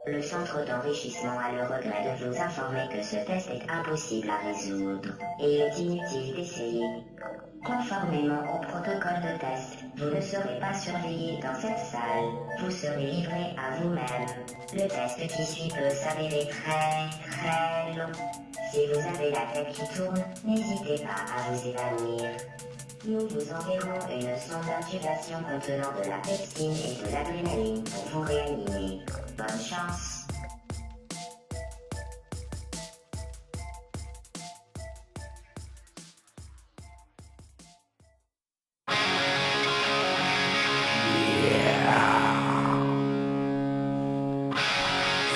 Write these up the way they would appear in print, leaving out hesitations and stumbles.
Le centre d'enrichissement a le regret de vous informer que ce test est impossible à résoudre et il est inutile d'essayer. Conformément au protocole de test, vous ne serez pas surveillé dans cette salle. Vous serez livré à vous-même. Le test qui suit peut s'avérer très long. Si vous avez la tête qui tourne, n'hésitez pas à vous évanouir. Nous vous enverrons une sonde d'intubation contenant de la pepsine et de l'adrénaline pour vous réanimer. Bonne chance.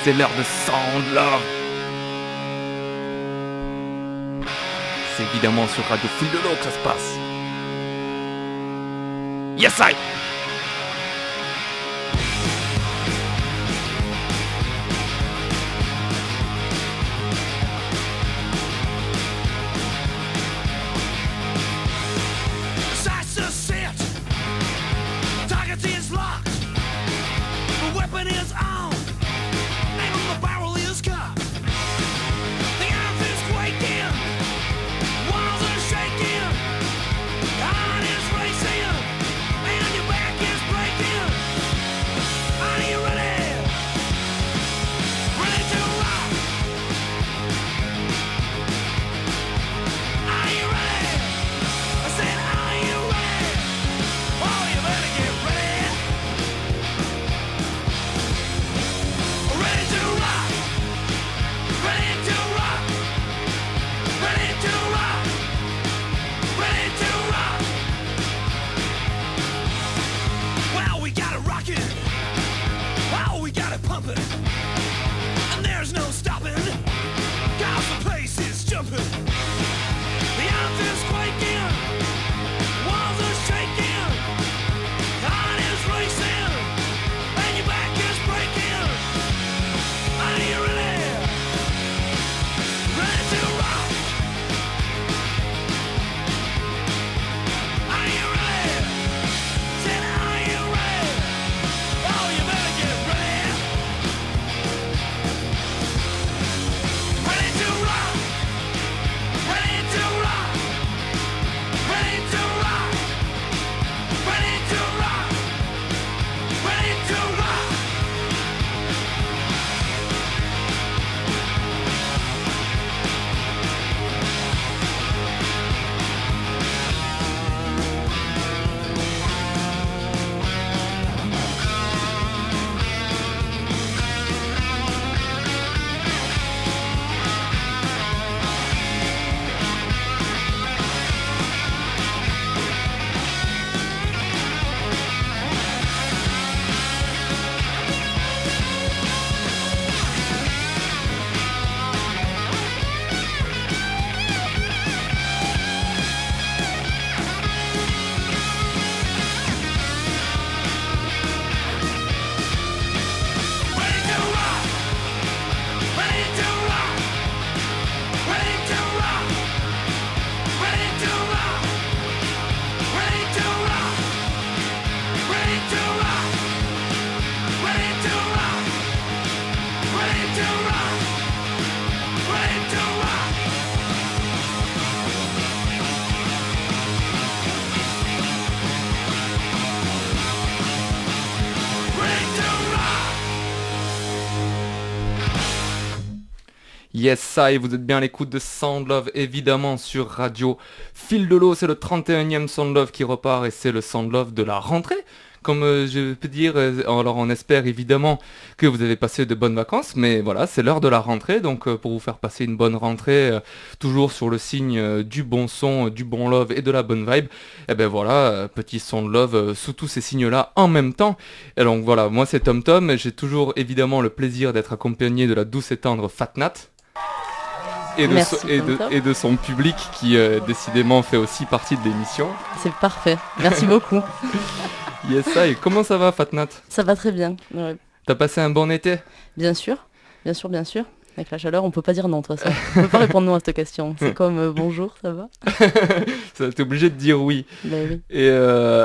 C'est l'heure de Sound Love. C'est évidemment sur Radio Fil de l'eau que ça se passe. Yes, I. Yes, ça, et vous êtes bien à l'écoute de Sound Love, évidemment, sur Radio Fil de l'eau. C'est le 31e Sound Love qui repart et c'est le Sound Love de la rentrée. Comme je peux dire, alors on espère évidemment que vous avez passé de bonnes vacances, mais voilà, c'est l'heure de la rentrée, donc pour vous faire passer une bonne rentrée, toujours sur le signe du bon son, du bon love et de la bonne vibe, et ben voilà, petit son de love sous tous ces signes-là en même temps. Et donc voilà, moi c'est Tom Tom, et j'ai toujours évidemment le plaisir d'être accompagné de la douce et tendre Fat Nat. Et de son public qui décidément fait aussi partie de l'émission. C'est parfait, merci beaucoup. Yes, ça, et comment ça va Fat Nat ? Ça va très bien. Ouais. T'as passé un bon été ? Bien sûr, bien sûr, bien sûr. Avec la chaleur, on peut pas dire non, de toute façon. On peut pas répondre non à cette question. C'est comme bonjour, ça va? Ça, t'es obligé de dire oui. Ben oui. Et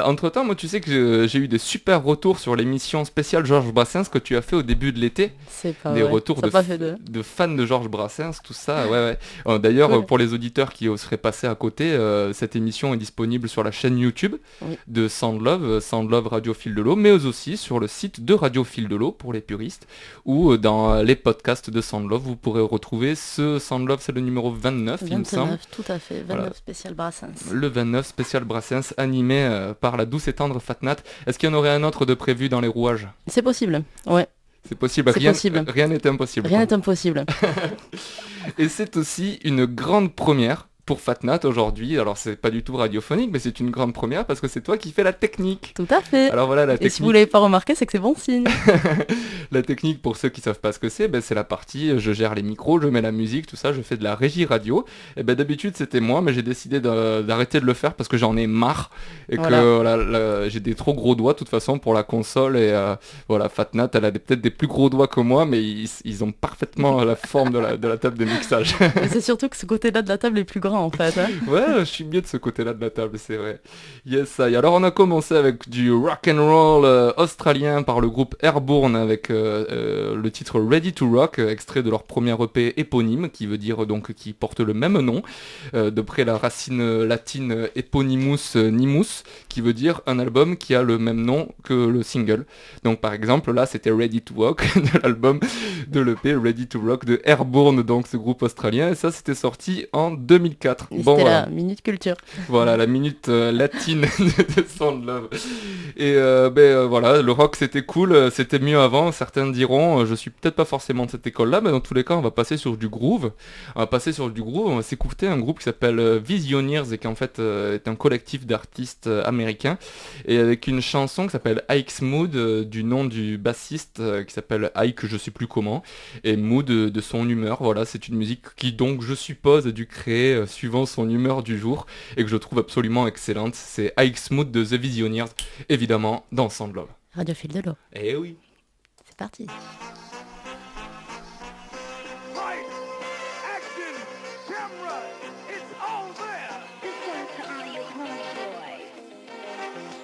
entre-temps, moi, tu sais que j'ai eu des super retours sur l'émission spéciale Georges Brassens que tu as fait au début de l'été. C'est pas Des vrai. retours Ça a pas fait de... de fans de Georges Brassens, tout ça. Ouais. D'ailleurs, Cool. pour les auditeurs qui seraient passés à côté, cette émission est disponible sur la chaîne YouTube Oui. de Soundlove, Soundlove Radio Fil de l'eau, mais aussi sur le site de Radio Fil de l'eau pour les puristes, ou dans les podcasts de Soundlove, vous pourrez retrouver ce Soundlove, c'est le numéro 29, il me semble. 29, tout à fait. 29 Voilà. spécial Brassens. Le 29 spécial Brassens, animé par la douce et tendre Fatnat. Est-ce qu'il y en aurait un autre de prévu dans les rouages? C'est possible. Ouais, C'est possible, C'est possible. Rien n'est impossible. rien n'est impossible. Et c'est aussi une grande première pour Fatnat aujourd'hui. Alors c'est pas du tout radiophonique, mais c'est une grande première parce que c'est toi qui fais la technique. Tout à fait. Alors voilà, la Et si vous technique. l'avez pas remarqué, c'est que c'est bon signe. La technique, pour ceux qui savent pas ce que c'est, c'est la partie, je gère les micros, je mets la musique, tout ça, je fais de la régie radio. Et d'habitude c'était moi, mais j'ai décidé d'arrêter de le faire parce que j'en ai marre et Voilà. que j'ai des trop gros doigts de toute façon pour la console et voilà, Fatnat, elle a peut-être des plus gros doigts que moi, mais ils ont parfaitement la forme de la table de mixage. Et c'est surtout que ce côté-là de la table est plus grand en fait. Hein. Ouais, je suis mieux de ce côté-là de la table, c'est vrai. Yes, ça y est. Alors on a commencé avec du rock and roll australien par le groupe Airborne avec le titre Ready to Rock, extrait de leur premier EP éponyme, qui veut dire donc qui porte le même nom, d'après la racine latine eponymus nimus, qui veut dire un album qui a le même nom que le single. Donc par exemple là c'était Ready to Rock de l'album de l'EP Ready to Rock de Airborne, donc ce groupe australien, et ça c'était sorti en 2004. Et Bon, c'était voilà. la minute culture. Voilà, la minute latine de Soundlove. Et voilà, le rock c'était cool, c'était mieux avant, certains diront, je suis peut-être pas forcément de cette école-là, mais dans tous les cas on va passer sur du groove. On va s'écouter un groupe qui s'appelle Visioneers et qui en fait est un collectif d'artistes américains, et avec une chanson qui s'appelle Ike's Mood, du nom du bassiste qui s'appelle Ike je sais plus comment, et Mood de son humeur. Voilà, c'est une musique qui donc je suppose a dû créer suivant son humeur du jour, et que je trouve absolument excellente. C'est Ike's Mood de The Visioneers, évidemment dans Soundlove. Radio Fil de l'eau. Eh oui. C'est parti. Right, action, camera, it's all there. This one's for all you homeboys.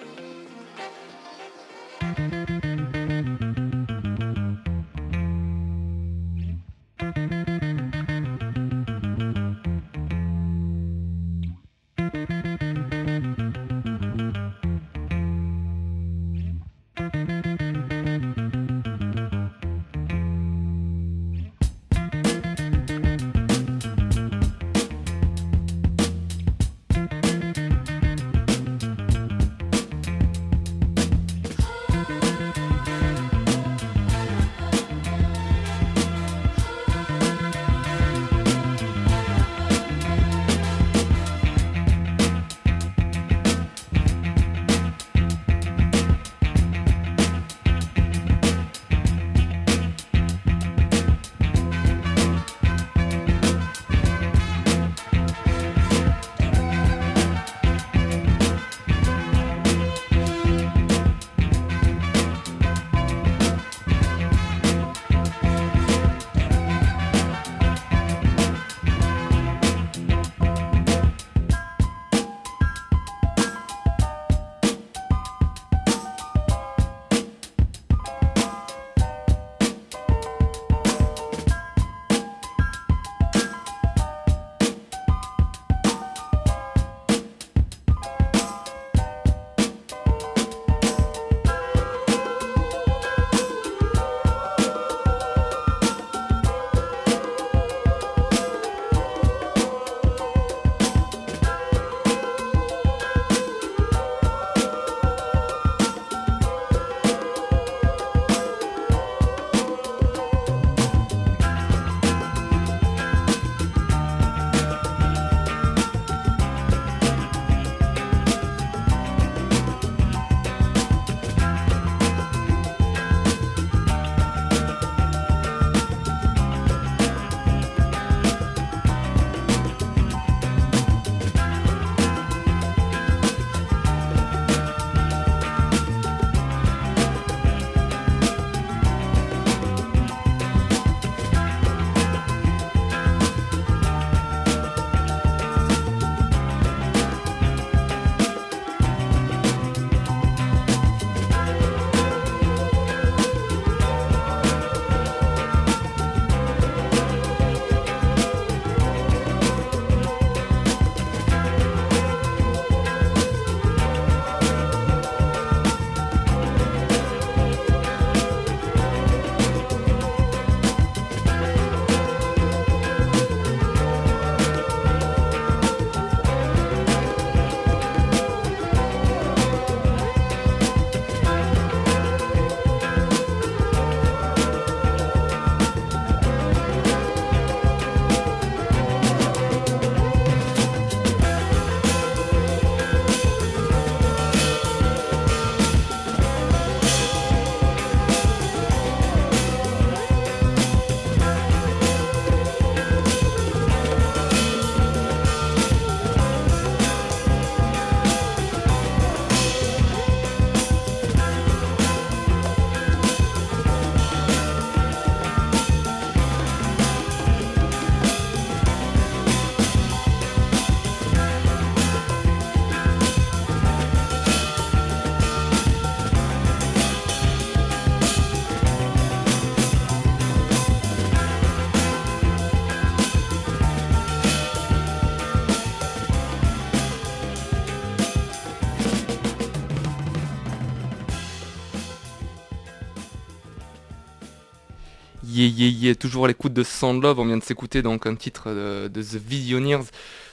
Toujours à l'écoute de Sound Love. On vient de s'écouter donc un titre de The Visioneers,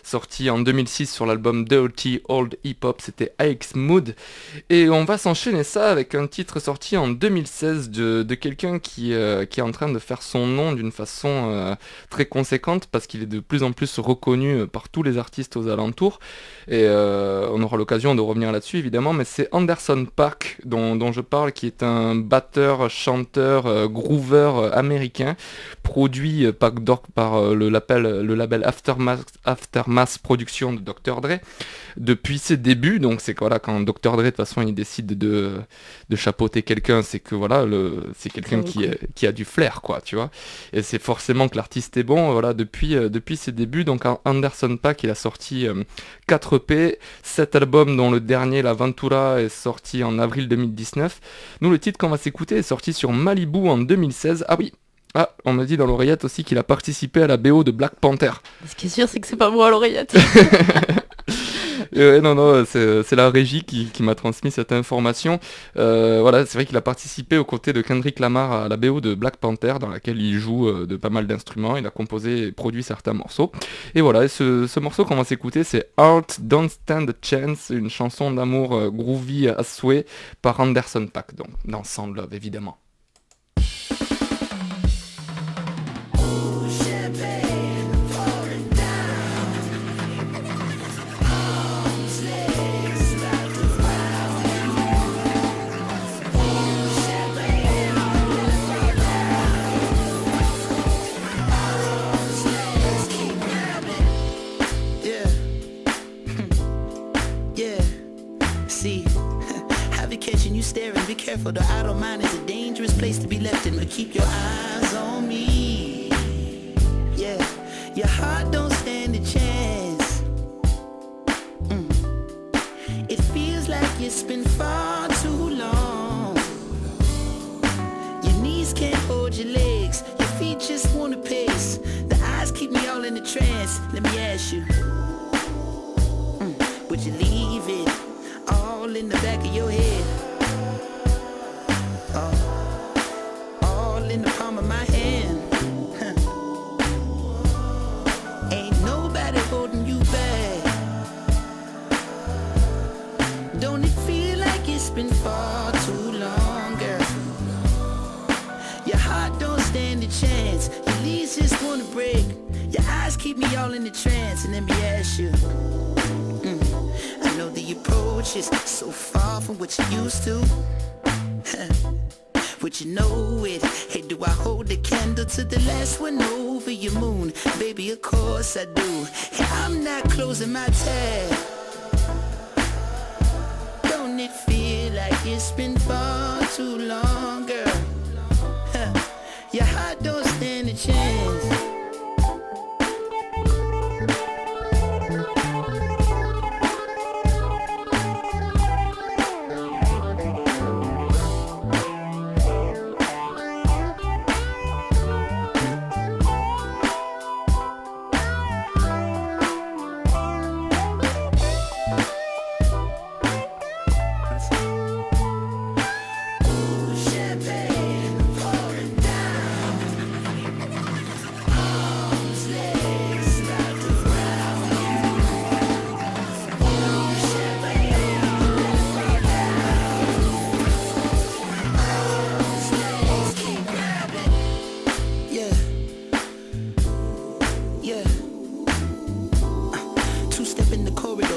sorti en 2006 sur l'album Dirty Old Hip Hop, c'était AX Mood. Et on va s'enchaîner ça avec un titre sorti en 2016 de quelqu'un qui est en train de faire son nom d'une façon très conséquente, parce qu'il est de plus en plus reconnu par tous les artistes aux alentours. Et on aura l'occasion de revenir là-dessus évidemment, mais c'est Anderson .Paak dont je parle, qui est un batteur, chanteur, groover américain, produit par le label Aftermath Production de Dr. Dre depuis ses débuts. Donc c'est que voilà, quand Dr. Dre de toute façon il décide de chapeauter quelqu'un, c'est que voilà, c'est quelqu'un qui a du flair, quoi, tu vois, et c'est forcément que l'artiste est bon, voilà, depuis ses débuts. Donc Anderson .Paak, il a sorti 4 EP, 7 albums, dont le dernier, La Ventura, est sorti en avril 2019. Nous, le titre qu'on va s'écouter est sorti sur Malibu en 2016. Ah oui, on me dit dans l'oreillette aussi qu'il a participé à la BO de Black Panther. Ce qui est sûr, c'est que c'est pas moi à l'oreillette. Non, c'est la régie qui m'a transmis cette information. Voilà, c'est vrai qu'il a participé aux côtés de Kendrick Lamar à la BO de Black Panther, dans laquelle il joue de pas mal d'instruments. Il a composé et produit certains morceaux. Et voilà, et ce morceau qu'on va s'écouter, c'est Heart Don't Stand a Chance, une chanson d'amour groovy à souhait par Anderson .Paak, donc dans Sound Love évidemment. Be careful, the idle mind is a dangerous place to be left in, but keep your eyes on me. Yeah, your heart don't stand a chance. It feels like it's been far too long. Your knees can't hold your legs, your feet just wanna pace. The eyes keep me all in a trance. Let me ask you, would you leave it all in the back of your head? All in the palm of my hand. Ain't nobody holding you back. Don't it feel like it's been far too long, girl? Your heart don't stand a chance. Your knees just wanna break. Your eyes keep me all in the trance. And let me ask you, I know the approach is so far from what you used to. Would you know it? Hey, do I hold the candle to the last one over your moon? Baby, of course I do. Hey, I'm not closing my tab. Don't it feel like it's been far too long, girl? Your heart don't stand a chance.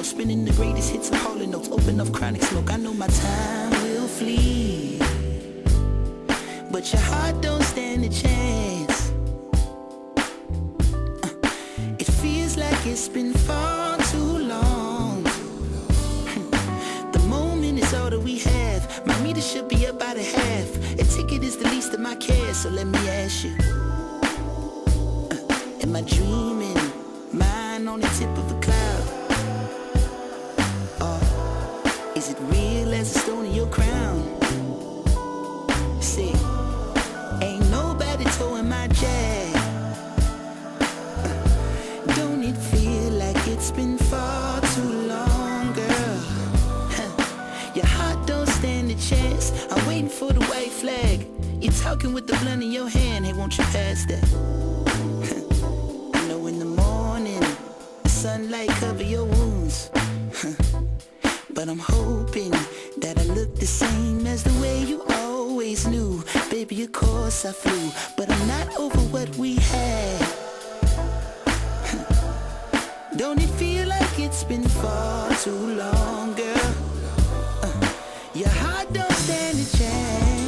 Spinning the greatest hits of Hall & Oates, open up chronic smoke. I know my time will flee, but your heart don't stand a chance. It feels like it's been far too long. The moment is all that we have. My meter should be up by the half. A ticket is the least of my cares. So let me ask you, am I dreaming? Mine on the tip of a cloud. Is it real as a stone in your crown? See, ain't nobody towing my jag. Don't it feel like it's been far too long, girl? Your heart don't stand a chance. waiting for the white flag. You're talking with the blunt in your hand, hey, won't you pass that? I know in the morning, the sunlight cover your wounds. But I'm hoping that I look the same as the way you always knew. Baby, of course I flew, but I'm not over what we had. Don't it feel like it's been far too long, girl? Your heart don't stand a chance.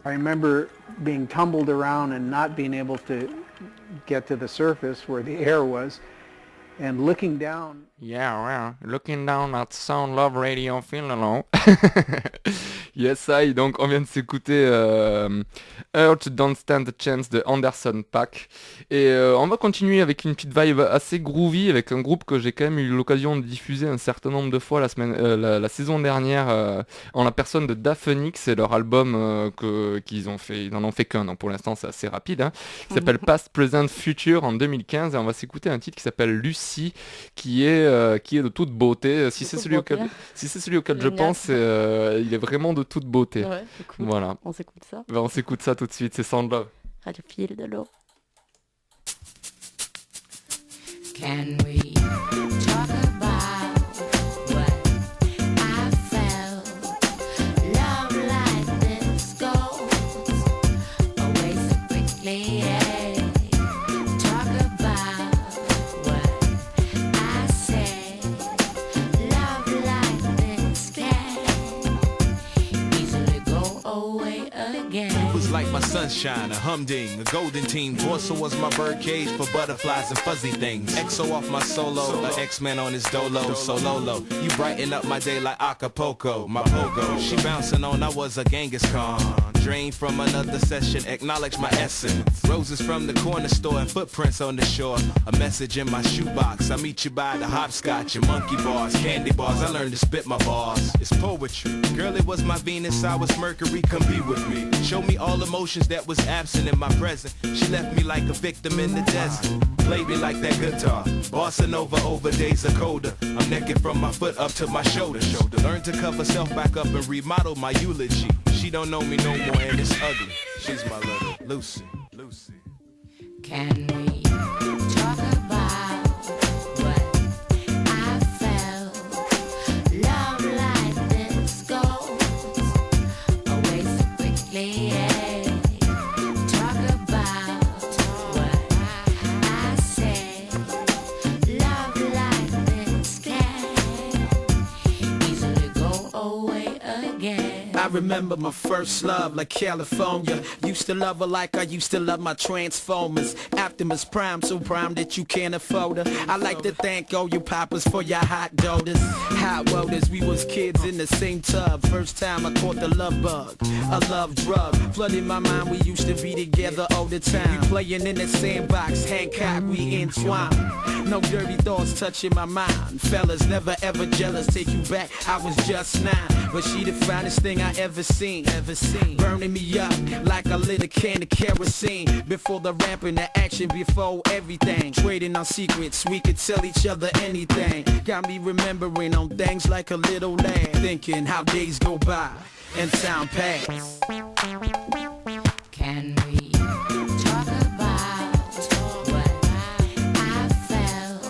I remember being tumbled around and not being able to get to the surface where the air was, and looking down. Yeah, looking down at Sound Love Radio Philolo. Yes, donc on vient de s'écouter Urge Don't Stand a Chance de Anderson .Paak. Et on va continuer avec une petite vibe assez groovy avec un groupe que j'ai quand même eu l'occasion de diffuser un certain nombre de fois la saison dernière en la personne de Da Phoenix et leur album qu'ils ont fait. Ils n'en ont fait qu'un, donc pour l'instant c'est assez rapide. Hein, qui s'appelle Past, Present, Future en 2015 et on va s'écouter un titre qui s'appelle Lucy qui est de toute beauté. Si c'est celui auquel je pense, il est vraiment de toute beauté. Ouais, écoute, voilà. on s'écoute ça. Ben, on s'écoute ça tout de suite, c'est Sound Love. Radio Fil de l'eau. Can we talk about what I felt? Love like this goes away so quickly. Yeah. Talk about what I said. Love like this can easily go away again. You was like my sunshine, a humding, a golden team. Torso was my birdcage for butterflies and fuzzy things. EXO off my solo, a X-Men on his dolo, Sololo. You brighten up my day like Acapulco, my pogo. She bouncing on, I was a Genghis Khan. Drained from another session, acknowledge my essence. Roses from the corner store and footprints on the shore. A message in my shoebox, I meet you by the hopscotch and monkey bars, candy bars. I learned to spit my bars. It's poetry. Girl, it was my Venus, I was Mercury, come be with me. Show me all emotions that was absent in my present. She left me like a victim in the desert. Played me like that guitar. Bossa Nova over days are colder. I'm naked from my foot up to my shoulder. Learn to cover self back up and remodel my eulogy. She don't know me no more and it's ugly. She's my little Lucy. Can we talk about what I felt? Love like this goes away so quickly. Yeah. Talk about what I said. Love like this can easily go away again. I remember my first love like California. Used to love her like I used to love my Transformers. Optimus Prime, so prime that you can't afford her. I like to thank all you poppers for your hot daughters. Hot welders, we was kids in the same tub. First time I caught the love bug, a love drug. Flooded my mind, we used to be together all the time. We playing in the sandbox, Hancock, we entwined. No dirty thoughts touching my mind. Fellas never ever jealous, take you back, I was just 9. But she the finest thing I ever seen. Burning me up like I lit a can of kerosene. Before the rap and the action, before everything. Trading on secrets, we could tell each other anything. Got me remembering on things like a little lad. Thinking how days go by and time pass. Can we talk about what I felt?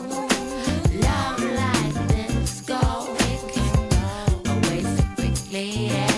Love like this goes away so quickly. Yeah.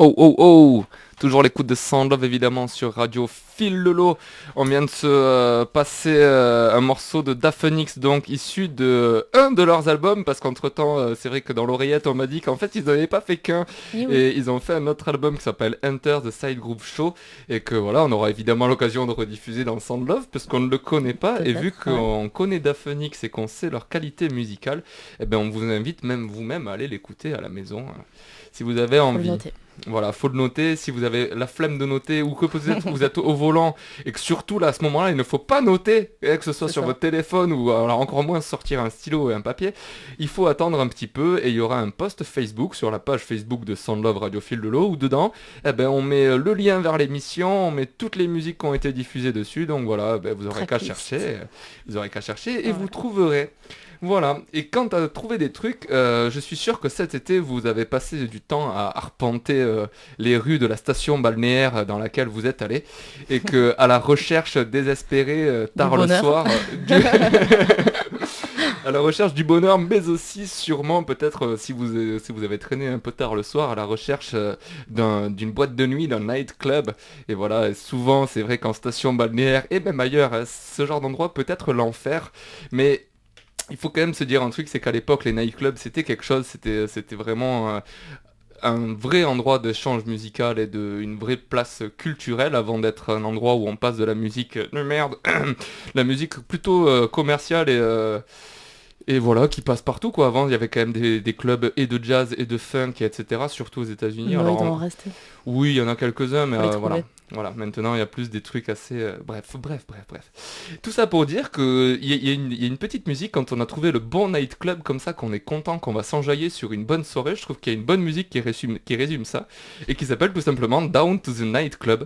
Oh oh oh! Toujours l'écoute de Sound Love évidemment sur Radio Fil Lolo. On vient de se passer un morceau de Da Phoenix, donc issu de un de leurs albums, parce qu'entre temps c'est vrai que dans l'oreillette on m'a dit qu'en fait ils n'avaient pas fait qu'un, et ils ont fait un autre album qui s'appelle Enter the Side Groove Show, et que voilà, on aura évidemment l'occasion de rediffuser dans Sound Love parce qu'on ne le connaît pas, et vu qu'on connaît Da Phoenix et qu'on sait leur qualité musicale, eh ben on vous invite même vous-même à aller l'écouter à la maison si vous avez envie. Voilà, faut le noter. Si vous avez la flemme de noter, ou que peut-être vous êtes au volant et que surtout là à ce moment-là il ne faut pas noter, que ce soit sur votre téléphone ou alors encore moins sortir un stylo et un papier, il faut attendre un petit peu, et il y aura un post Facebook sur la page Facebook de Sound Love Radio Fil de l'eau, où dedans on met le lien vers l'émission, on met toutes les musiques qui ont été diffusées dessus, donc voilà, vous aurez qu'à chercher, et vous trouverez. Voilà, et quant à trouver des trucs, je suis sûr que cet été vous avez passé du temps à arpenter les rues de la station balnéaire dans laquelle vous êtes allé, et que à la recherche désespérée tard le soir à la recherche du bonheur, mais aussi sûrement peut-être si vous avez traîné un peu tard le soir, à la recherche d'une boîte de nuit, d'un nightclub. Et voilà, souvent c'est vrai qu'en station balnéaire et même ailleurs, ce genre d'endroit peut être l'enfer, mais il faut quand même se dire un truc, c'est qu'à l'époque les nightclubs c'était quelque chose, c'était vraiment un vrai endroit d'échange musical et une vraie place culturelle, avant d'être un endroit où on passe de la musique de merde, la musique plutôt commerciale et voilà, qui passe partout quoi. Avant il y avait quand même des clubs et de jazz et de funk et etc, surtout aux États-Unis. Ouais, Alors, il doit en rester. oui, il y en a quelques-uns, mais Faut les voilà, maintenant il y a plus des trucs assez... Bref. Tout ça pour dire qu'il y a une petite musique, quand on a trouvé le bon nightclub comme ça, qu'on est content, qu'on va s'enjailler sur une bonne soirée, je trouve qu'il y a une bonne musique qui résume ça, et qui s'appelle tout simplement Down to the Nightclub,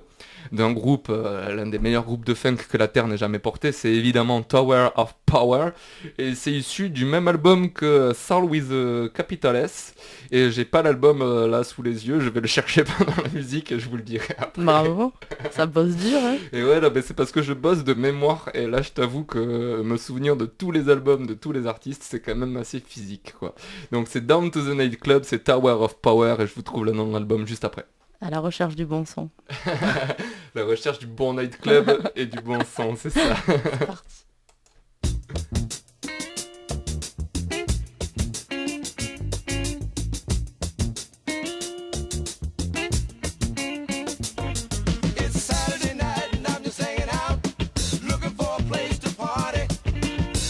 d'un groupe, l'un des meilleurs groupes de funk que la Terre n'ait jamais porté, c'est évidemment Tower of Power, et c'est issu du même album que Soul with a Capital S, et j'ai pas l'album là sous les yeux, je vais le chercher pendant la musique et je vous le dirai après. Bravo, ça bosse dur, hein. Et ouais, là, c'est parce que je bosse de mémoire, et là je t'avoue que me souvenir de tous les albums, de tous les artistes, c'est quand même assez physique quoi. Donc c'est Down to the Nightclub, c'est Tower of Power, et je vous trouve le nom de l'album juste après. À la recherche du bon son. La recherche du bon nightclub et du bon son, c'est ça. C'est parti. It's Saturday night and I'm just hanging out, looking for a place to party.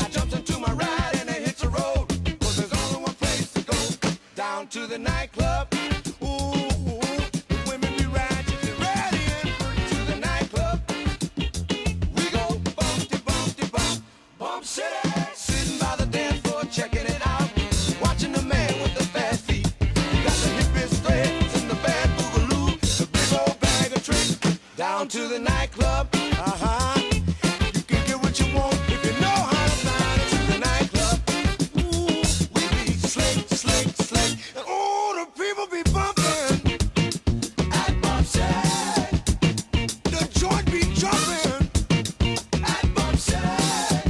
I jumped into my ride and I hit the road, 'cause there's only one place to go, down to the nightclub. Ooh, the women be ratchet, be ready and free to the nightclub. We go bumpty, bumpty, bump, bump city. Sitting by the dance floor, checking it out, watching the man with the fast feet. Got the hippest threads and the bad boogaloo, the big old bag of tricks. Down to the nightclub, you can get what you want if you know how to find it. To the nightclub, ooh, we be slick, slick, slick, and ooh, the people be bumping at Bump City. The joint be jumping at Bump City.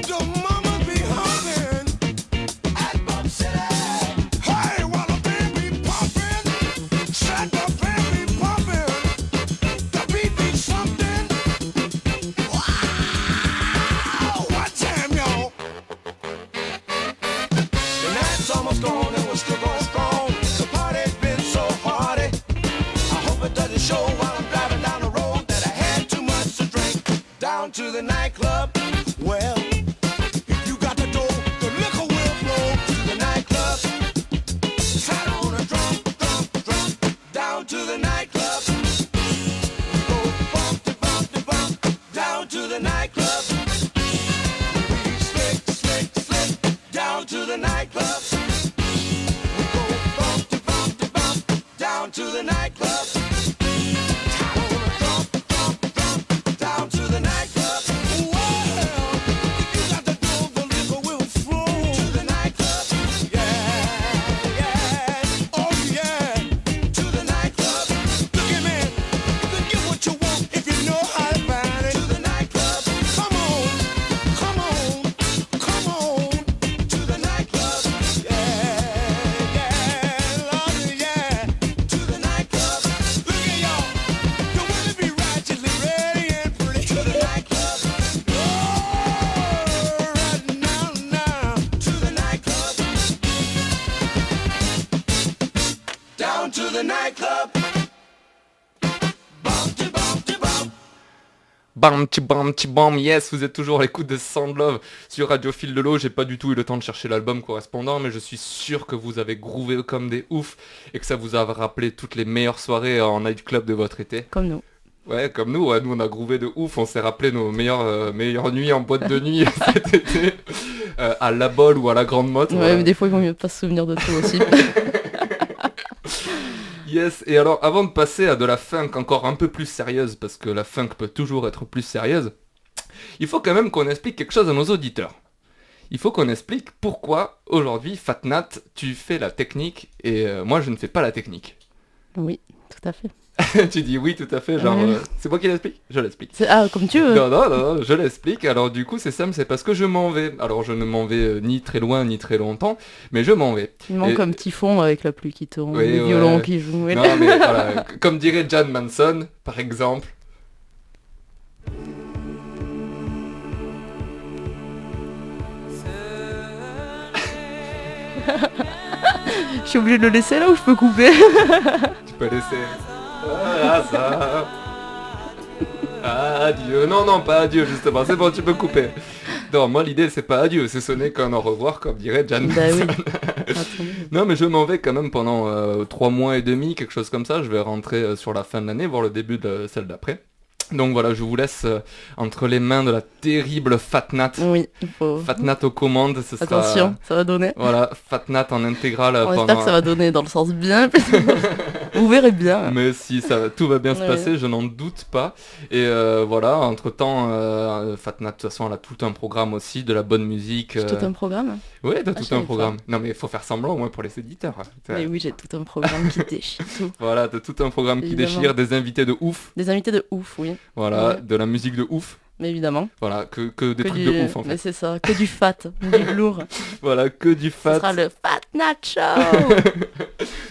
The mama be humming at Bump City. Hey, while the band be pumping, shut the band be pumping. The beat be something. Wow, what time, y'all? The night's almost gone and we're still going strong. The party's been so hearty. I hope it doesn't show while I'm driving down the road that I had too much to drink. Down to the nightclub. Well, if you got the dough, the liquor will flow. To the nightclub. Sat on a drum. Down to the nightclub. We go bumpty, bumpty, bump. Down to the nightclub. We slick, slick, slick. Down to the nightclub. We go bumpty, bumpty, bump. Down to the nightclub. Sat on a drum. Down to the nightclub. Well, if you got the dough, the liquor will flow. To the nightclub. Yeah. Oh yeah. To the nightclub. Look at me. You can get what you want if you know how to find it. To the nightclub. Come on. To the nightclub. the nightclub. Bump to bump to bump. Bam, tchi bam, yes, vous êtes toujours à l'écoute de Sound Love sur Radio Fil de l'eau. J'ai pas du tout eu le temps de chercher l'album correspondant, mais je suis sûr que vous avez groové comme des oufs et que ça vous a rappelé toutes les meilleures soirées en nightclub de votre été. Comme nous. Ouais, comme nous, ouais, nous on a groové de ouf, on s'est rappelé nos meilleures nuits en boîte de nuit cet été, à la Bolle ou à la Grande Motte. Ouais, voilà. mais des fois, il vaut mieux pas se souvenir de tout aussi. Yes, et alors avant de passer à de la funk encore un peu plus sérieuse, parce que la funk peut toujours être plus sérieuse, il faut quand même qu'on explique quelque chose à nos auditeurs. Il faut qu'on explique pourquoi aujourd'hui, Fatnat, tu fais la technique et moi je ne fais pas la technique. Oui, tout à fait. Tu dis oui tout à fait, genre Ouais. c'est moi qui l'explique. Je l'explique. Ah, comme tu veux. Non, je l'explique. Alors du coup c'est simple, c'est parce que je m'en vais. Alors je ne m'en vais ni très loin ni très longtemps, mais je m'en vais. Il manque Et- un petit fond avec la pluie qui tombe, Oui, le ouais. violon qui joue. et- Non mais voilà, comme dirait Jan Manson, par exemple. Je suis obligée de le laisser là ou je peux couper? Tu peux laisser. Ah ça. Adieu. Non, pas adieu justement. C'est bon, tu peux couper. Non, moi l'idée c'est pas adieu, c'est sonner qu'un au revoir, comme dirait Jan Bah Manson. oui. Attendez. Non mais je m'en vais quand même pendant 3 mois et demi, quelque chose comme ça. Je vais rentrer sur la fin de l'année, voire le début de celle d'après. Donc voilà, je vous laisse entre les mains de la terrible Fatnat. Oui, il faut... Fatnat aux commandes, ce sera... Attention, ça va donner. Voilà, Fatnat en intégrale On pendant... espère que ça va donner dans le sens bien. Vous verrez bien. Mais si tout va bien se Ouais. passer, je n'en doute pas. Et voilà, entre-temps, Fatnat, de toute façon, elle a tout un programme aussi, de la bonne musique. J'ai tout un programme. Ouais, t'as Ah, tout je savais un programme. Non mais il faut faire semblant au moins pour les éditeurs. Mais oui, j'ai tout un programme qui déchire tout. Voilà, t'as tout un programme qui Évidemment. déchire, des invités de ouf. Des invités de ouf, oui. Voilà, Ouais. de la musique de ouf. Mais évidemment. Voilà, que des Que trucs du... de ouf en Mais fait. c'est ça, que du fat, du lourd. Voilà, que du Ce fat. sera le Fat Nacho.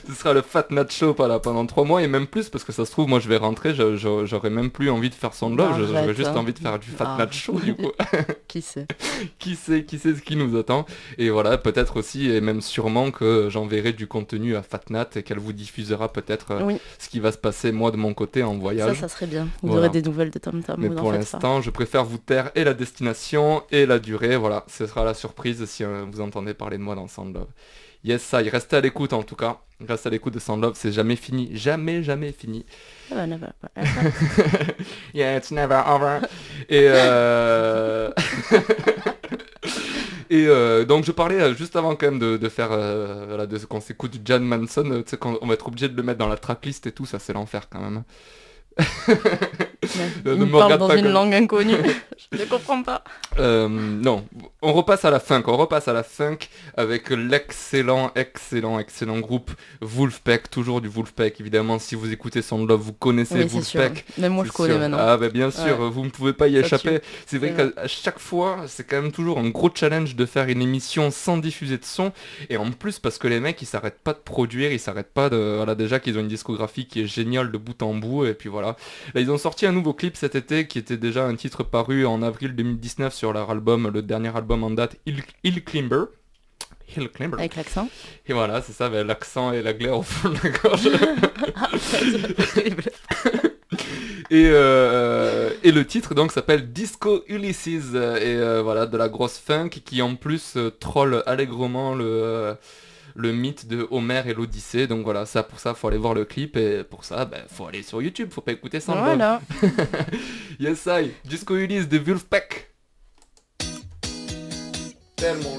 Ce sera le Fat Nat Show pendant 3 mois et même plus parce que ça se trouve, moi je vais rentrer, j'aurais même plus envie de faire Sound Love, j'aurais Arrête, juste hein. envie de faire du Fat Nat Arrête. Show du coup. Qui sait? Qui sait ce qui nous attend. Et voilà, peut-être aussi et même sûrement que j'enverrai du contenu à Fatnat et qu'elle vous diffusera peut-être Oui, ce qui va se passer moi de mon côté en voyage. ça serait bien. Vous Voilà. aurez des nouvelles de Tom Tom. Mais vous en pour faites pas. l'instant, je préfère vous taire et la destination et la durée. Voilà, ce sera la surprise si vous entendez parler de moi dans Sound Love. Yes, ça, restez à l'écoute en tout cas. Restez à l'écoute de Sound Love, c'est jamais fini. Jamais fini. Ça va, never. Yeah, it's never over. Et donc je parlais juste avant quand même de faire voilà, qu'on s'écoute du Jan Manson, tu sais qu'on on va être obligé de le mettre dans la tracklist et tout, ça c'est l'enfer quand même. Il Ne me me parle regarde dans pas une comme- langue inconnue. Je ne comprends pas. Non, on repasse à la funk avec l'excellent groupe Wolfpack, toujours du Wolfpack évidemment. Si vous écoutez Sound Love, vous connaissez Oui, c'est sûr. Wolfpack. Même moi, je C'est connais sûr. maintenant. Ah bah bien sûr, Ouais. vous ne pouvez pas y Ça échapper. tue. C'est vrai C'est qu'à chaque fois, c'est quand même toujours un gros challenge de faire une émission sans diffuser de son. Et en plus, parce que les mecs, ils s'arrêtent pas de produire, ils s'arrêtent pas de... Voilà, déjà qu'ils ont une discographie qui est géniale de bout en bout. Et puis voilà. Là, ils ont sorti un nouveau clip cet été qui était déjà un titre paru en avril 2019 sur leur album, le dernier album en date, Hill Climber. Avec l'accent. Et voilà, c'est ça, ben, l'accent et la glaire au fond de la gorge. Et le titre donc s'appelle Disco Ulysses et voilà de la grosse funk qui en plus troll allègrement le mythe de Homer et l'Odyssée. Donc voilà, ça pour ça faut aller voir le clip et pour ça faut aller sur YouTube, faut pas écouter ça. Voilà. Yes I, Disco Ulysses de Wolfpack. Tellement.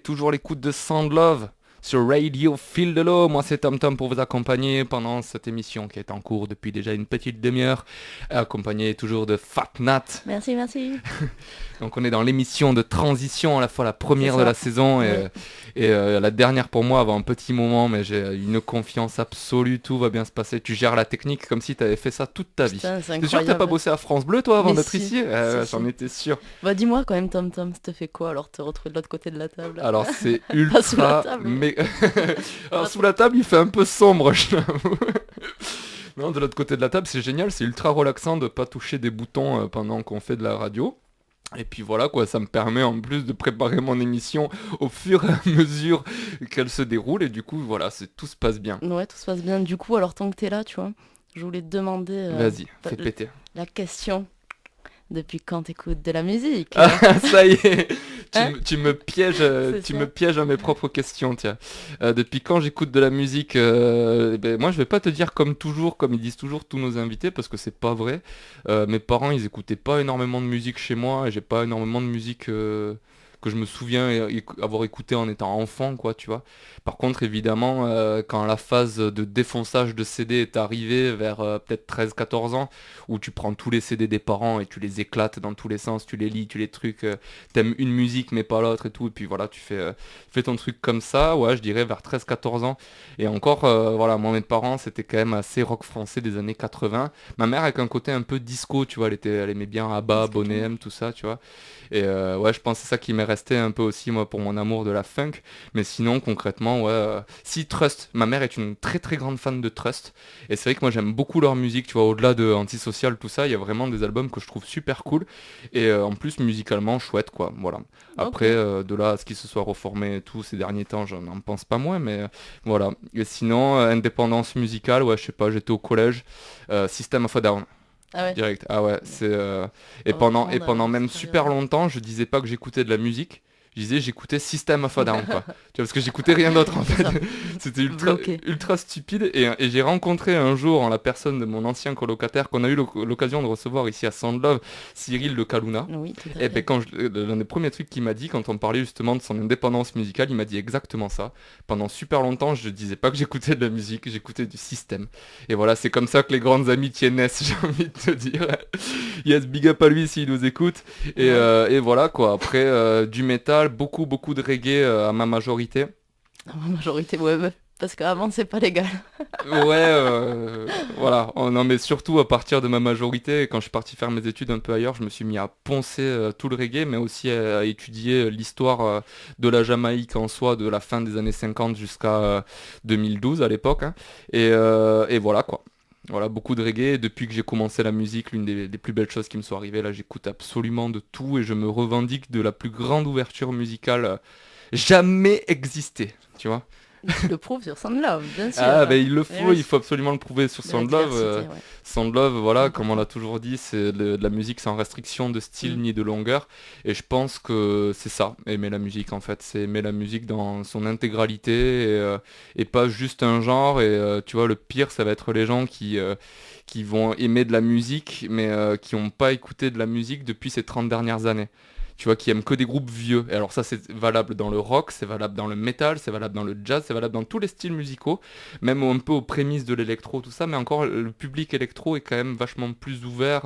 Toujours l'écoute de Sound Love sur Radio Fil de l'eau. Moi c'est Tom Tom pour vous accompagner pendant cette émission qui est en cours depuis déjà une petite demi-heure, accompagné toujours de Fat Nat. Merci. Donc on est dans l'émission de transition, à la fois la première C'est de ça. la saison Ouais. et la dernière pour moi avant un petit moment, mais j'ai une confiance absolue, tout va bien se passer. Tu gères la technique comme si tu avais fait ça toute ta vie. Putain, c'est T'es sûr que incroyable. t'as pas bossé à France Bleu toi avant Mais d'être si, ici? Ouais, si, j'en si. étais sûr. Bah dis-moi quand même, Tom, ça te fait quoi alors te retrouver de l'autre côté de la table? Alors c'est Pas sous la ultra... table. Mais... Alors sous la table il fait un peu sombre, je l'avoue. Non, de l'autre côté de la table c'est génial, c'est ultra relaxant de pas toucher des boutons pendant qu'on fait de la radio. Et puis voilà quoi, ça me permet en plus de préparer mon émission au fur et à mesure qu'elle se déroule. Et du coup voilà, tout se passe bien. Ouais, tout se passe bien. Du coup, alors tant que t'es là, tu vois, je voulais te demander Vas-y, fais la- péter. la question. Depuis quand t'écoutes de la musique? Ah, ça y est, Hein tu me pièges, C'est ça. me pièges à mes propres questions, tiens. Depuis quand j'écoute de la musique moi, je vais pas te dire comme toujours, comme ils disent toujours tous nos invités, parce que c'est pas vrai. Mes parents, ils écoutaient pas énormément de musique chez moi, et j'ai pas énormément de musique que je me souviens avoir écouté en étant enfant, quoi, tu vois. Par contre, évidemment, quand la phase de défonçage de CD est arrivée vers peut-être 13-14 ans, où tu prends tous les CD des parents et tu les éclates dans tous les sens, tu les lis, tu les trucs, t'aimes une musique mais pas l'autre et tout, et puis voilà, tu fais ton truc comme ça, ouais, je dirais vers 13-14 ans. Et encore, voilà, moi, mes parents, c'était quand même assez rock français des années 80. Ma mère avec un côté un peu disco, tu vois, elle aimait bien ABBA, Disco, Boney M, tout ça, tu vois. Et ouais, je pense que c'est ça qui m'est resté un peu aussi, moi, pour mon amour de la funk. Mais sinon, concrètement, ouais, si Trust, ma mère est une très très grande fan de Trust. Et c'est vrai que moi, j'aime beaucoup leur musique, tu vois, au-delà de Antisocial, tout ça, il y a vraiment des albums que je trouve super cool. Et en plus, musicalement, chouette, quoi, voilà. Après, de là à ce qu'ils se soient reformés et tout, ces derniers temps, je n'en pense pas moins, mais voilà. Et sinon, indépendance musicale, ouais, je sais pas, j'étais au collège, System of a Down. Ah ouais. Direct. Ah ouais, c'est et Oh, pendant on et a- pendant même c'est super bien. longtemps, je disais pas que j'écoutais de la musique. Je disais j'écoutais System of a Down quoi. Tu vois, parce que j'écoutais rien d'autre en fait. ça. C'était ultra Bloqué. ultra stupide et j'ai rencontré un jour en la personne de mon ancien colocataire qu'on a eu l'occasion de recevoir ici à Sound Love, Cyril de Kaluna. Oui, tout à Et fait. ben l'un des premiers trucs qu'il m'a dit quand on parlait justement de son indépendance musicale, il m'a dit exactement ça. Pendant super longtemps, je disais pas que j'écoutais de la musique, j'écoutais du système. Et voilà, c'est comme ça que les grandes amitiés naissent, j'ai envie de te dire. Yes, big up à lui s'il nous écoute. Et voilà quoi. Après du métal, beaucoup de reggae à ma majorité. La majorité, ouais, parce qu'avant c'est pas légal. Ouais, voilà. Oh, non, mais surtout à partir de ma majorité, quand je suis parti faire mes études un peu ailleurs, je me suis mis à poncer tout le reggae, mais aussi à étudier l'histoire de la Jamaïque en soi, de la fin des années 50 jusqu'à 2012 à l'époque. Hein. Et voilà quoi. Voilà, beaucoup de reggae. Et depuis que j'ai commencé la musique, l'une des plus belles choses qui me sont arrivées, là, j'écoute absolument de tout et je me revendique de la plus grande ouverture musicale jamais existée, tu vois. Tu le prouves sur Sound Love, bien sûr. Ah, ben il le faut, Eh oui. il faut absolument le prouver sur De la Sound Love. diversité, ouais. Sound Love, voilà, Important. comme on l'a toujours dit, c'est de la musique sans restriction de style Mm. ni de longueur. Et je pense que c'est ça, aimer la musique en fait. C'est aimer la musique dans son intégralité et pas juste un genre. Et tu vois, le pire, ça va être les gens qui vont aimer de la musique, mais qui n'ont pas écouté de la musique depuis ces 30 dernières années. Tu vois, qui aiment que des groupes vieux. Et alors ça, c'est valable dans le rock, c'est valable dans le metal, c'est valable dans le jazz, c'est valable dans tous les styles musicaux, même un peu aux prémices de l'électro, tout ça. Mais encore, le public électro est quand même vachement plus ouvert.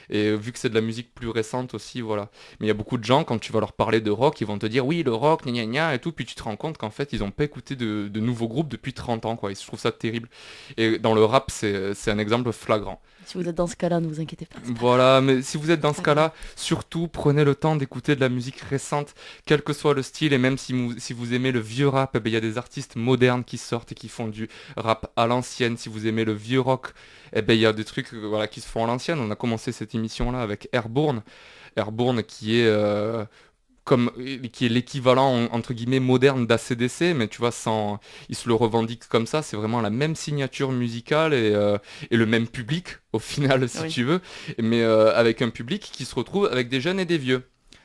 Et vu que c'est de la musique plus récente aussi, voilà. Mais il y a beaucoup de gens, quand tu vas leur parler de rock, ils vont te dire oui, le rock, gna gna gna, et tout, puis tu te rends compte qu'en fait, ils n'ont pas écouté de nouveaux groupes depuis 30 ans, quoi. Et je trouve ça terrible. Et dans le rap, c'est un exemple flagrant. Si vous êtes dans ce cas-là, ne vous inquiétez pas. Voilà, mais si vous êtes dans ce Pas cas-là, surtout prenez le temps d'écouter de la musique récente, quel que soit le style, et même si vous aimez le vieux rap, eh ben, il y a des artistes modernes qui sortent et qui font du rap à l'ancienne. Si vous aimez le vieux rock, eh ben, il y a des trucs voilà, qui se font à l'ancienne. On a commencé cette émission-là avec Airborne. Airborne qui est qui est l'équivalent entre guillemets moderne d'ACDC, mais tu vois, ils se le revendiquent comme ça, c'est vraiment la même signature musicale et le même public au final, si Oui. tu veux, mais avec un public qui se retrouve avec des jeunes et des vieux.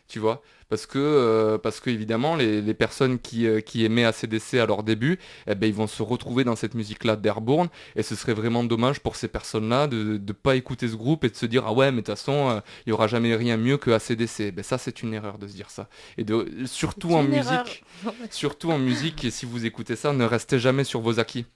tu vois, parce que évidemment les personnes qui aimaient AC/DC à leur début, eh ben, ils vont se retrouver dans cette musique-là d'Airborne, et ce serait vraiment dommage pour ces personnes-là de ne pas écouter ce groupe et de se dire ah ouais mais de toute façon il y aura jamais rien mieux que AC/DC. Ben ça c'est une erreur de se dire ça. Et surtout en une erreur. musique, surtout en musique, et si vous écoutez ça, ne restez jamais sur vos acquis.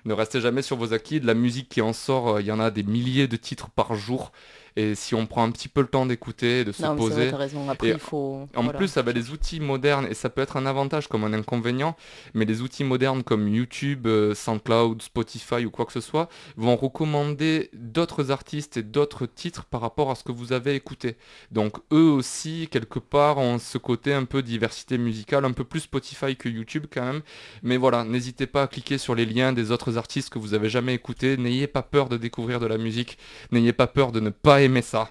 Ne restez jamais sur vos acquis. De la musique qui en sort, il y en a des milliers de titres par jour. Et si on prend un petit peu le temps d'écouter, de se Non, mais c'est vrai, poser. t'as raison. Après, Et il faut. En voilà. plus, avec les outils modernes, et ça peut être un avantage comme un inconvénient, mais les outils modernes comme YouTube, SoundCloud, Spotify ou quoi que ce soit, vont recommander d'autres artistes et d'autres titres par rapport à ce que vous avez écouté. Donc eux aussi, quelque part, ont ce côté un peu diversité musicale, un peu plus Spotify que YouTube quand même. Mais voilà, n'hésitez pas à cliquer sur les liens des autres artistes que vous avez jamais écoutés. N'ayez pas peur de découvrir de la musique. N'ayez pas peur de ne pas aimer ça.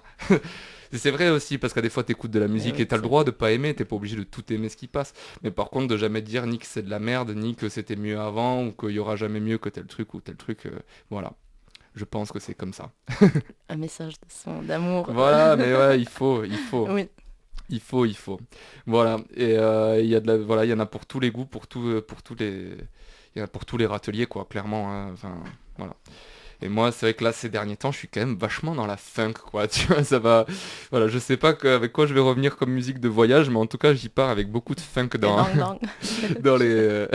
Et c'est vrai aussi, parce qu'à des fois t'écoutes de la musique oui, et t'as le c'est droit de pas aimer, t'es pas obligé de tout aimer ce qui passe. Mais par contre, de jamais dire ni que c'est de la merde, ni que c'était mieux avant, ou qu'il y aura jamais mieux que tel truc ou tel truc. Voilà. Je pense que c'est comme ça. Un message de son d'amour. Voilà, mais ouais, il faut. Oui. Il faut. Voilà. Et il y a voilà, il y en a pour tous les goûts, pour tous les, il y en a pour tous les râteliers, quoi, clairement. Hein. Enfin, voilà. Et moi, c'est vrai que là, ces derniers temps, je suis quand même vachement dans la funk, quoi. Tu vois, ça va. Voilà, je sais pas avec quoi je vais revenir comme musique de voyage, mais en tout cas, j'y pars avec beaucoup de funk dans, dans les.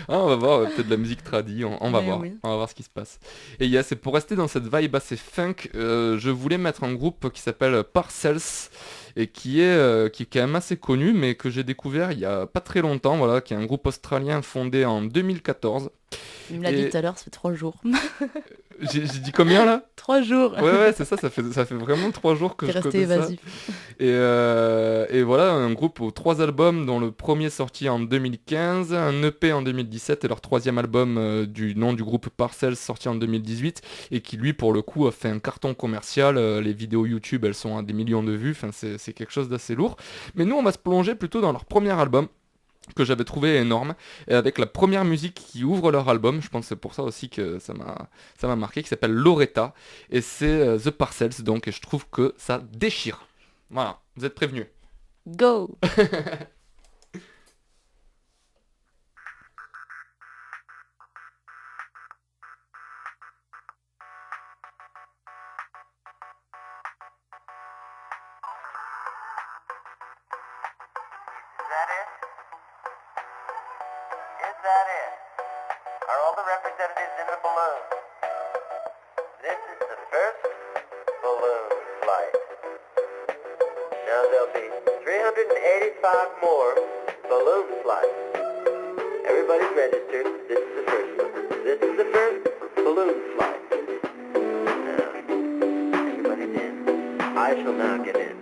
Ah, on va voir, peut-être de la musique tradie, on va Mais voir. oui. On va voir ce qui se passe. Et yes, et pour rester dans cette vibe assez funk, je voulais mettre un groupe qui s'appelle Parcells, et qui est quand même assez connu, mais que j'ai découvert il y a pas très longtemps, voilà, qui est un groupe australien fondé en 2014. Il me l'a dit tout à l'heure, ça fait 3 jours. J'ai dit combien là? 3 jours. Ouais, c'est ça, ça fait vraiment 3 jours que T'es je resté connais ça. évasif. Et voilà, un groupe aux 3 albums, dont le premier sorti en 2015, un EP en 2017 et leur 3e album du nom du groupe Parcells sorti en 2018, et qui lui pour le coup a fait un carton commercial. Les vidéos YouTube elles sont à des millions de vues, enfin, c'est quelque chose d'assez lourd. Mais nous on va se plonger plutôt dans leur premier album, que j'avais trouvé énorme, et avec la première musique qui ouvre leur album, je pense que c'est pour ça aussi que ça m'a marqué, qui s'appelle Loretta, et c'est The Parcells, donc, et je trouve que ça déchire. Voilà, vous êtes prévenus. Go. Is that it? Is that it? Are all the representatives in the balloon? This is the first balloon flight. Now there'll be 385 more balloon flights. Everybody's registered. This is the first one. This is the first balloon flight. Now, everybody's in. I shall now get in.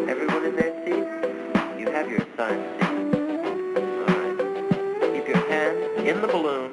Everyone in their seats? You have your assigned seat. All right. Keep your hands in the balloon.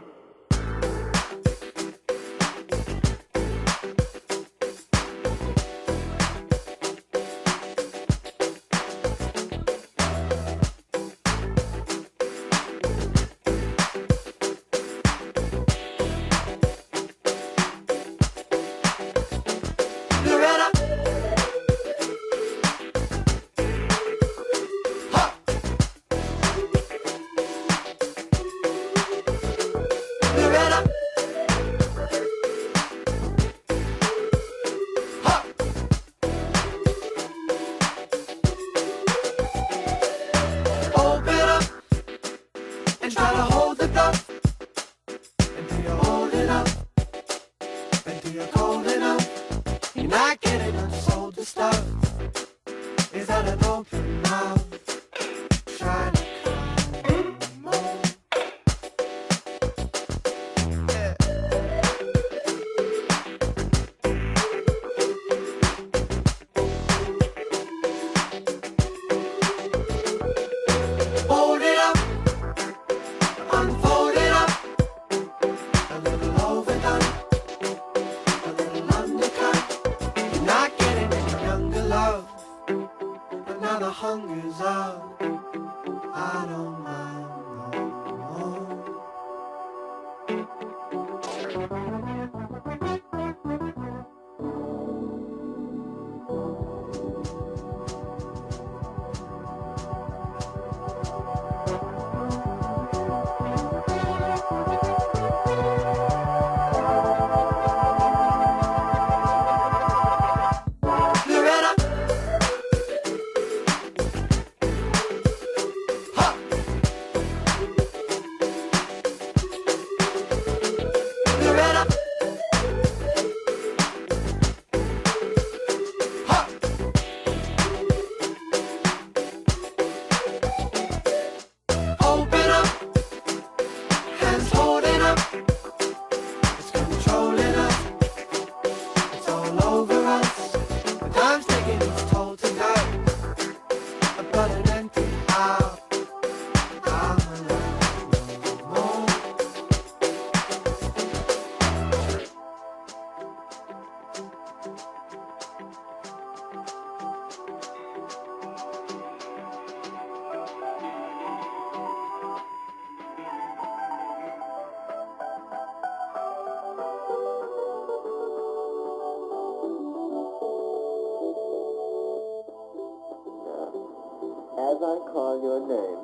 your name,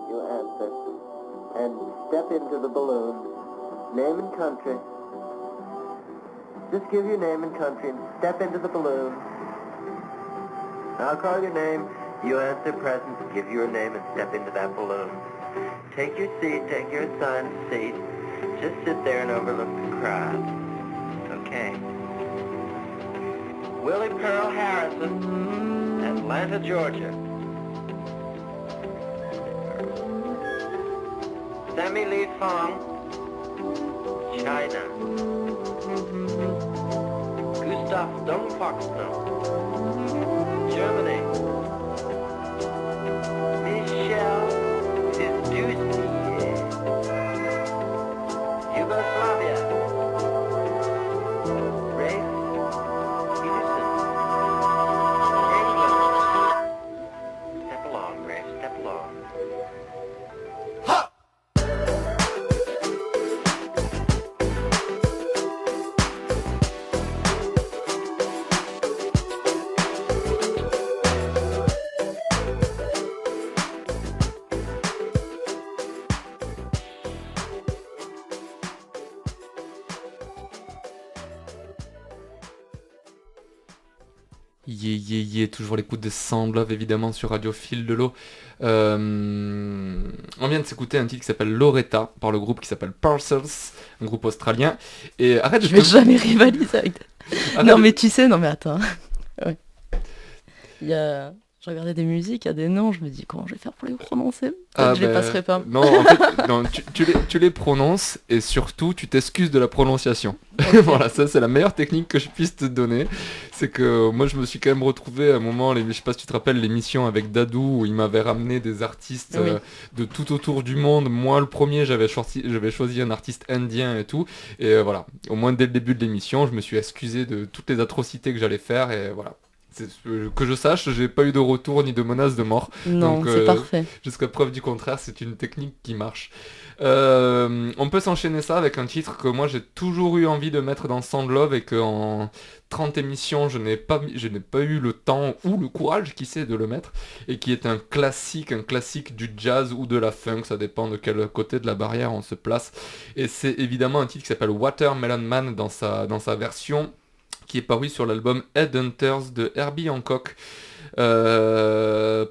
you answer, and step into the balloon. Name and country. Just give your name and country and step into the balloon. I'll call your name. You answer present, give your name and step into that balloon. Take your seat, take your assigned seat. Just sit there and overlook the crowd. Okay. Willie Pearl Harrison, Atlanta, Georgia. Sammy Lee Fong, China. Gustav Stone Foxton, Germany. Michelle Zduszny, Yugoslavia. Rafe Peterson, England. Step along, Rafe, step along. Toujours l'écoute de Sound Love évidemment sur Radio Fil de l'eau. On vient de s'écouter un titre qui s'appelle Loretta par le groupe qui s'appelle Parcels, un groupe australien. Et arrête, Je vais jamais rivaliser avec. arrête- Non mais tu sais, non mais attends. Ouais. Il y a... Je regardais des musiques, il y a des noms, je me dis comment je vais faire pour les prononcer. Peut-être que je les passerai pas. Non, en fait, non, tu les prononces et surtout tu t'excuses de la prononciation. Voilà, ça c'est la meilleure technique que je puisse te donner. C'est que moi je me suis quand même retrouvé à un moment, je sais pas si tu te rappelles l'émission avec Dadou où il m'avait ramené des artistes Oui. de tout autour du monde. Moi le premier j'avais choisi un artiste indien et tout. Et voilà, au moins dès le début de l'émission je me suis excusé de toutes les atrocités que j'allais faire et voilà. Que je sache, j'ai pas eu de retour ni de menace de mort. Non, Donc, c'est parfait. Jusqu'à preuve du contraire, c'est une technique qui marche. On peut s'enchaîner ça avec un titre que moi j'ai toujours eu envie de mettre dans Sound Love et qu'en 30 émissions je n'ai pas eu le temps ou le courage, qui sait, de le mettre, et qui est un classique du jazz ou de la funk, ça dépend de quel côté de la barrière on se place. Et c'est évidemment un titre qui s'appelle Watermelon Man dans sa version qui est paru sur l'album Headhunters de Herbie Hancock.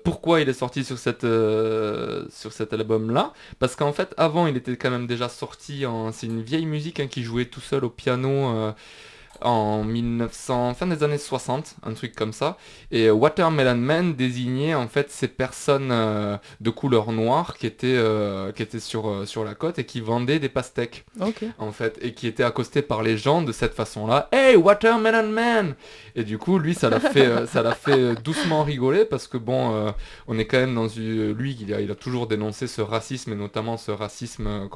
Pourquoi il est sorti sur cet album-là? Parce qu'en fait, avant, il était quand même déjà sorti c'est une vieille musique qui jouait tout seul au piano en 1900, fin des années 60, un truc comme ça. Et Watermelon Man désignait en fait ces personnes de couleur noire qui étaient sur la côte et qui vendaient des pastèques. Ok. En fait, et qui étaient accostés par les gens de cette façon-là. Hey, Watermelon Man! Et du coup, lui, ça l'a fait doucement rigoler parce que bon, on est quand même dans lui, il a toujours dénoncé ce racisme et notamment ce racisme,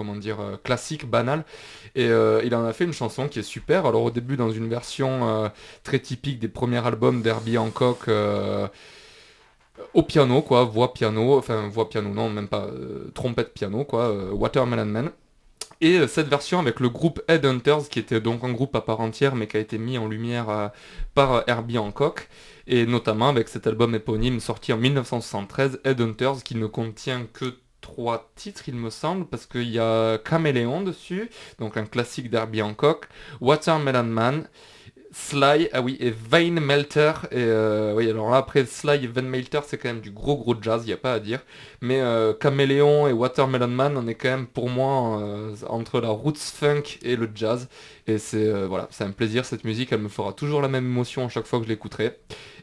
classique, banal. Et il en a fait une chanson qui est super. Alors au début, dans une version très typique des premiers albums d'Herbie Hancock, au piano, quoi, voix piano, non, même pas, trompette piano, quoi, Watermelon Man. Et cette version avec le groupe Headhunters, qui était donc un groupe à part entière, mais qui a été mis en lumière par Herbie Hancock, et notamment avec cet album éponyme sorti en 1973, Headhunters, qui ne contient que 3 titres, il me semble, parce qu'il y a Caméléon dessus, donc un classique d'Herbie Hancock, Watermelon Man, Sly, et Vein Melter, et oui, alors là après Sly et Vein Melter c'est quand même du gros jazz, y a pas à dire, mais Caméléon et Watermelon Man, on est quand même pour moi entre la roots funk et le jazz, et c'est un plaisir, cette musique, elle me fera toujours la même émotion à chaque fois que je l'écouterai,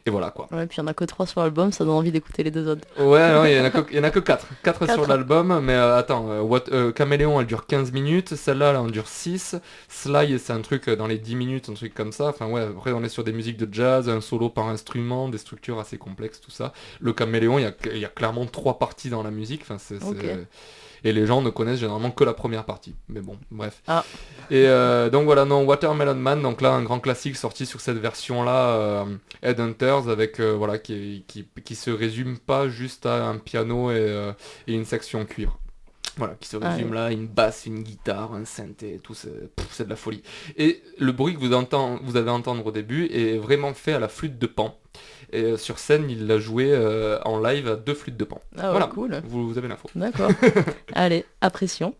et voilà quoi. Ouais, puis il y en a que 3 sur l'album, ça donne envie d'écouter les 2 autres. Ouais, non, il y en a que 4 sur l'album, mais attends, Caméléon elle dure 15 minutes, celle-là elle en dure 6, Sly c'est un truc dans les 10 minutes, un truc comme ça, enfin ouais, après on est sur des musiques de jazz, un solo par instrument, des structures assez complexes, tout ça. Le Caméléon, il y a clairement 3 parties dans la musique, enfin Ok. Et les gens ne connaissent généralement que la première partie, mais bon, bref. Ah. Et donc voilà, non, Watermelon Man, donc là un grand classique sorti sur cette version-là, Headhunters, avec qui se résume pas juste à un piano et une section cuivre. Voilà, qui se résume là, une basse, une guitare, un synthé, tout c'est de la folie. Et le bruit que vous allez entendre au début est vraiment fait à la flûte de Pan. Et sur scène, il l'a joué en live à 2 flûtes de pan. Ah ouais, Voilà, cool. vous avez l'info. D'accord. Allez, apprécions.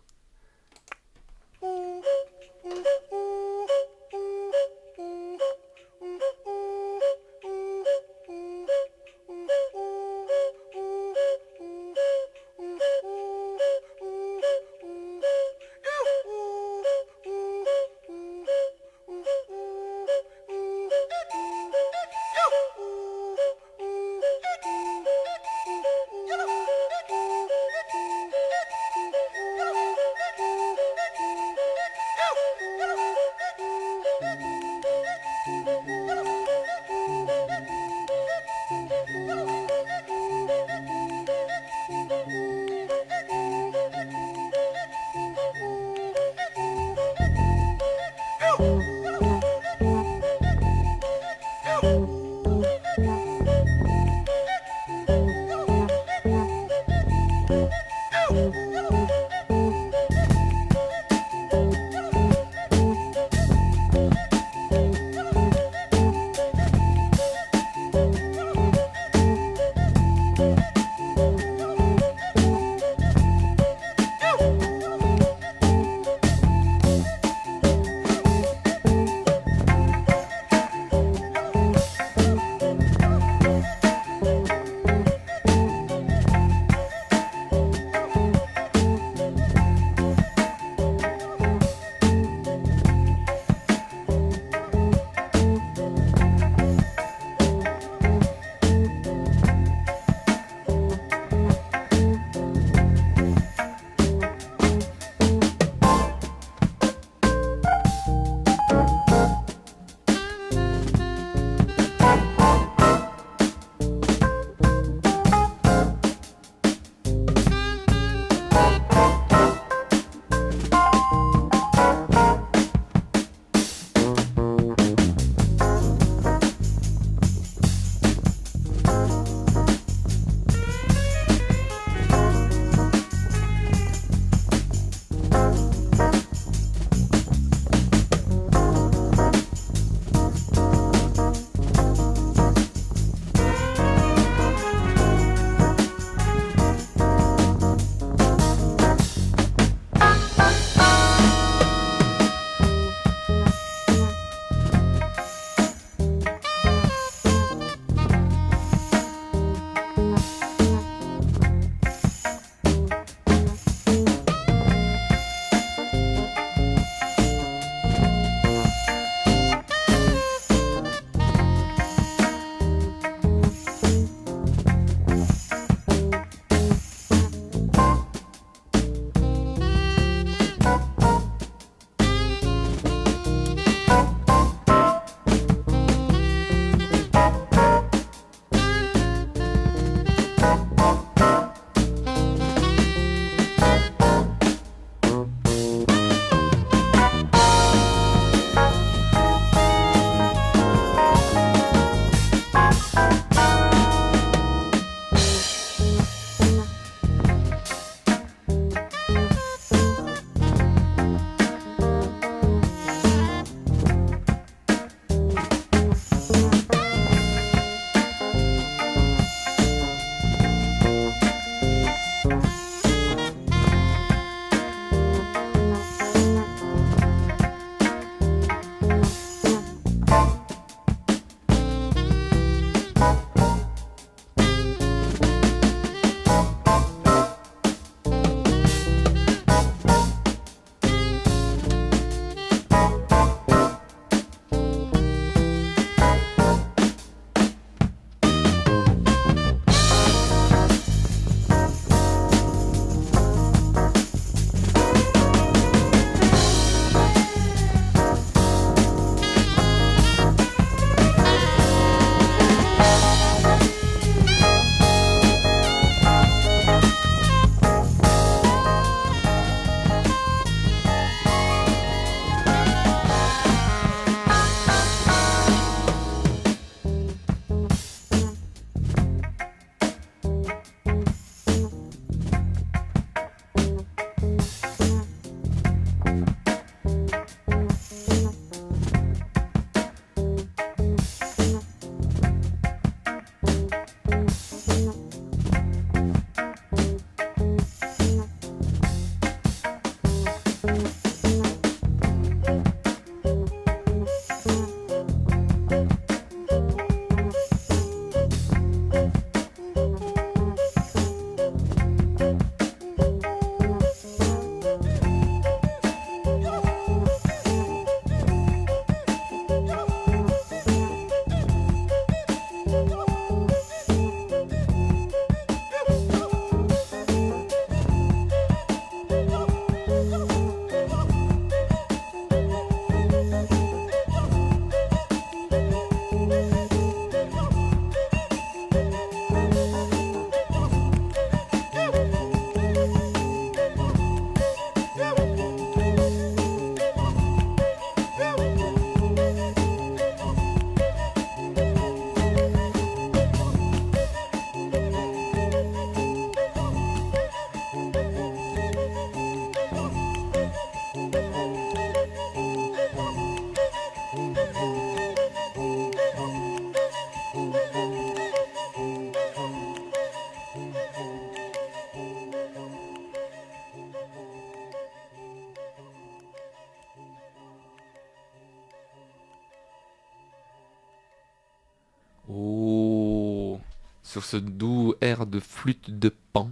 Oh, sur ce doux air de flûte de Pan.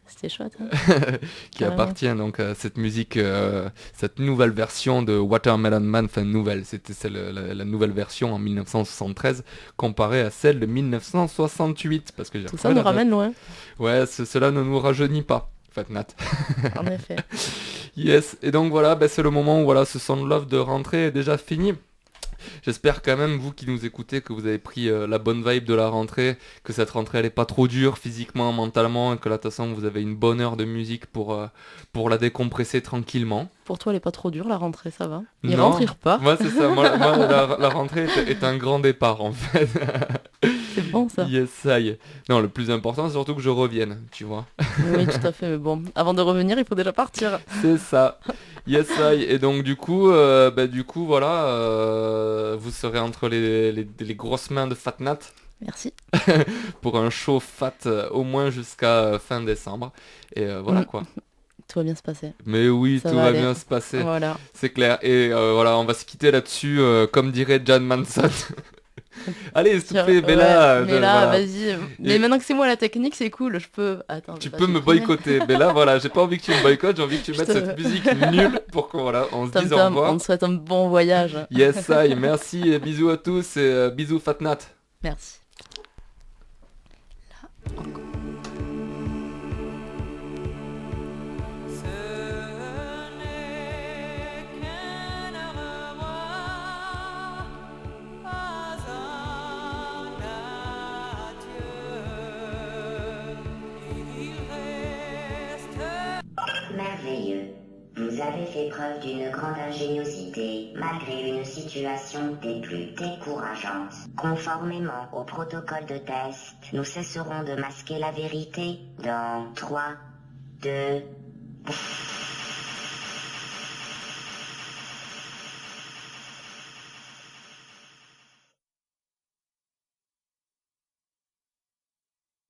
C'était chouette. Hein. Qui Carrément. appartient donc à cette musique, cette nouvelle version de Watermelon Man, enfin nouvelle, c'était la nouvelle version en 1973 comparée à celle de 1968 parce que j'ai Tout ça retrouvé nous la ramène loin, date. Ouais, cela ne nous rajeunit pas, Fat Nat. en effet. Yes, et donc voilà, c'est le moment où voilà, ce Sound Love de rentrée est déjà fini. J'espère quand même, vous qui nous écoutez, que vous avez pris la bonne vibe de la rentrée, que cette rentrée elle est pas trop dure physiquement, mentalement, et que là de toute façon vous avez une bonne heure de musique pour la décompresser tranquillement. Pour toi, elle est pas trop dure la rentrée, ça va. Il Non. rentre, il repart. Moi c'est ça, moi, la rentrée est un grand départ en fait. C'est bon ça. Yes, ça y est. Non, le plus important c'est surtout que je revienne, tu vois. Oui, tout à fait. Mais bon, avant de revenir, il faut déjà partir. C'est ça. Yes, I. Et donc du coup voilà, vous serez entre les grosses mains de Fat Nat Merci. pour un show fat au moins jusqu'à fin décembre. Et voilà quoi. Tout va bien se passer. Mais oui, Ça tout va va aller. bien se passer. Voilà. C'est clair. Et voilà, on va se quitter là-dessus, comme dirait Jan Manson. Allez, s'il te plaît, Bella. Ouais, mais là, voilà. vas-y. Mais maintenant que c'est moi la technique, c'est cool. Je peux. Attends. Tu je vais peux pas me te finir. boycotter. Mais là, voilà, j'ai pas envie que tu me boycottes, j'ai envie que tu Je mettes te- cette musique nulle pour qu'on voilà, on se Tom dise au Tom, revoir. on te souhaite un bon voyage. Yes, I. Merci et bisous à tous et bisous Fat Nat. Merci. Merveilleux. Vous avez fait preuve d'une grande ingéniosité malgré une situation des plus décourageantes. Conformément au protocole de test, nous cesserons de masquer la vérité dans 3, 2...